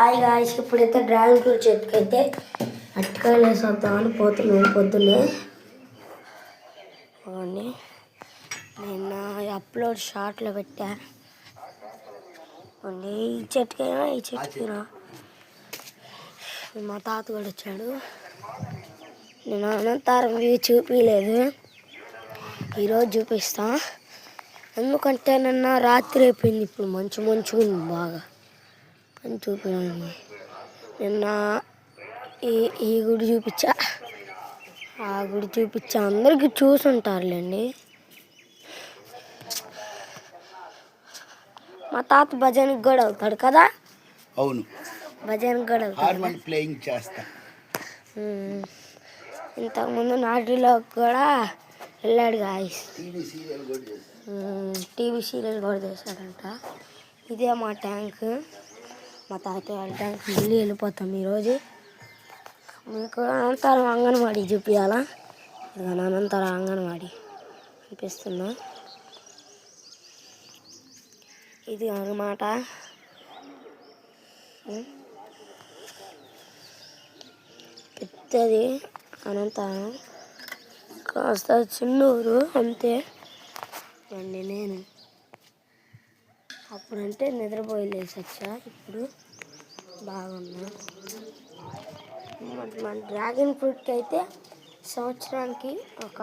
Hi guys, ఇప్పుడైతే dragon fruit చెట్టుకైతే అరటికాయలు వేసేద్దామని పోతున్నాం పొద్దున్నే. నిన్న అప్లోడ్ షార్ట్లో పెట్టా. ఈ చెట్టుకైనా మా తాత కూడా వచ్చాడు. నేను అనంతరం చూపించలేదు, ఈరోజు చూపిస్తా. ఎందుకంటే నిన్న రాత్రి అయిపోయింది, ఇప్పుడు మంచిగా ఉంది బాగా అని చూపించాను. నిన్న ఈ గుడి చూపించా, ఆ గుడి చూపించా, అందరికీ చూసుంటారులేండి. మా తాత భజనకి కూడా అవుతాడు కదా. అవును, భజనకి కూడా హార్మోన్ ప్లేయింగ్ చేస్తా. ఇంతకుముందు నాటిలో కూడా వెళ్ళాడు గాయస్. టీవీ సీరియల్ కూడా చేశాడంట. ఇదే మా ట్యాంక్, మా తాతయ్య వాళ్ళ ట్యాంక్. మళ్ళీ వెళ్ళిపోతాం ఈరోజు. మీకు అనంతరం అంగన్వాడీ చూపించాలా? ఇదిగో అనంతరం అంగన్వాడీ చూపిస్తున్నా. ఇది అన్నమాట. పెద్దది అనంతరం, కాస్త చిన్నూరు అంతే. నేను అప్పుడంటే నిద్రపోయి లేసొచ్చా, ఇప్పుడు బాగున్నా. మన డ్రాగన్ ఫ్రూట్కి అయితే సంవత్సరానికి ఒక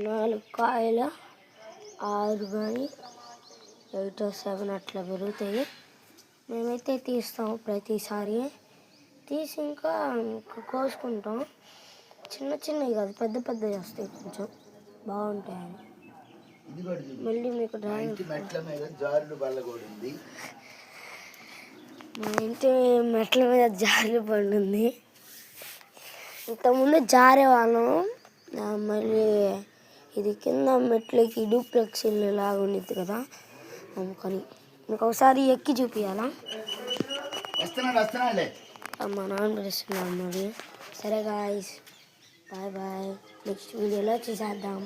4 కాయలు, 6 కానీ 8 or 7 అట్లా పెరుగుతాయి. మేమైతే తీస్తాం, ప్రతిసారి తీసి ఇంకా కోసుకుంటాం. చిన్నవి కాదు, పెద్దవి వస్తాయి, కొంచెం బాగుంటాయని. మళ్ళీ మీకు డ్రాగన్ మా ఇంటి మెట్ల మీద జారుడు బండి ఉంది. ఇంతకుముందు జారే వాళ్ళం, మళ్ళీ ఇది కింద మెట్లకి డూప్లెక్స్ ఇల్లు లాగా ఉండిద్ది కదా, అందుకని మీకు ఒకసారి ఎక్కి చూపించాలా? మా నాన్న పిలుస్తున్నాడు మరి. సరే గాయ్స్, బాయ్. నెక్స్ట్ వీడియోలో చూసేద్దాం.